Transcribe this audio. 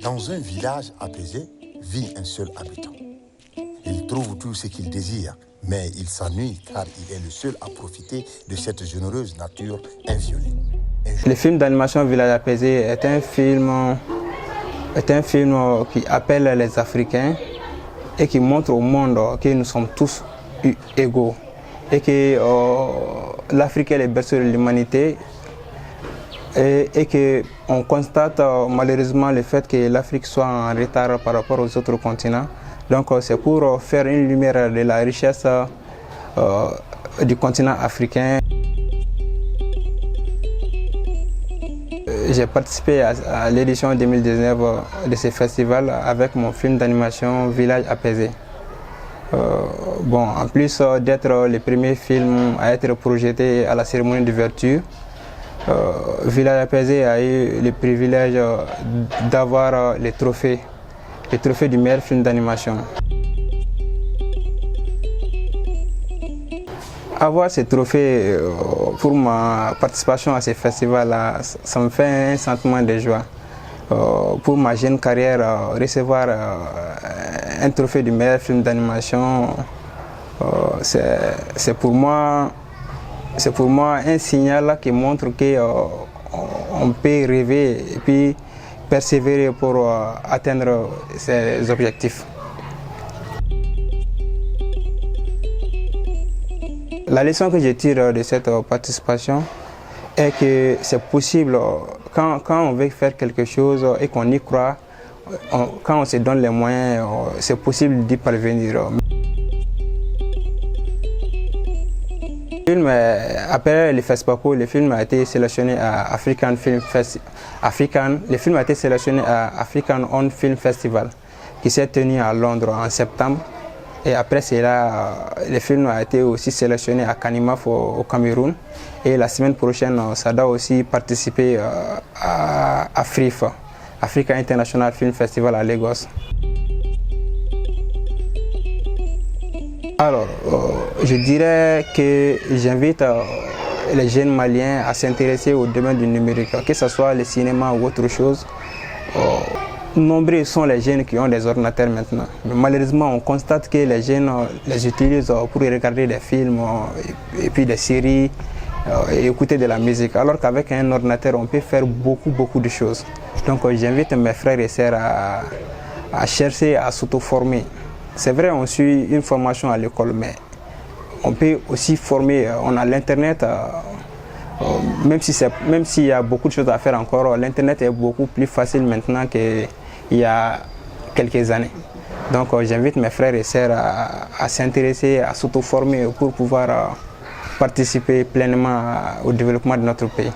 Dans un village apaisé vit un seul habitant. Il trouve tout ce qu'il désire, mais il s'ennuie car il est le seul à profiter de cette généreuse nature inviolée. Le film d'animation Village apaisé est un film qui appelle les Africains et qui montre au monde que nous sommes tous égaux et que l'Afrique est le berceau de l'humanité et qu'on constate malheureusement le fait que l'Afrique soit en retard par rapport aux autres continents. Donc c'est pour faire une lumière de la richesse du continent africain. J'ai participé à l'édition 2019 de ce festival avec mon film d'animation Village apaisé. En plus d'être le premier film à être projeté à la cérémonie d'ouverture, Village apaisé a eu le privilège d'avoir le trophée du meilleur film d'animation. Avoir ce trophée pour ma participation à ce festival-là, ça me fait un sentiment de joie. Pour ma jeune carrière, recevoir un trophée du meilleur film d'animation, c'est pour moi un signal qui montre qu'on peut rêver et puis persévérer pour atteindre ses objectifs. La leçon que je tire de cette participation est que c'est possible, quand on veut faire quelque chose et qu'on y croit, quand on se donne les moyens, c'est possible d'y parvenir. Après le FESPACO, le film a été sélectionné à African On Film Festival qui s'est tenu à Londres en septembre. Et après cela, le film a été aussi sélectionné à Kanimaf au Cameroun. Et la semaine prochaine, ça doit aussi participer à FRIF, Africa International Film Festival à Lagos. Alors, je dirais que j'invite les jeunes Maliens à s'intéresser au domaine du numérique, que ce soit le cinéma ou autre chose. Nombreux sont les jeunes qui ont des ordinateurs maintenant. Mais malheureusement, on constate que les jeunes les utilisent pour regarder des films et puis des séries et écouter de la musique. Alors qu'avec un ordinateur, on peut faire beaucoup de choses. Donc j'invite mes frères et sœurs à chercher à s'auto-former. C'est vrai, on suit une formation à l'école, mais on peut aussi former. On a l'Internet. Même s'il y a beaucoup de choses à faire encore, l'Internet est beaucoup plus facile maintenant qu'il y a quelques années. Donc j'invite mes frères et sœurs à s'intéresser, à s'auto-former pour pouvoir participer pleinement au développement de notre pays.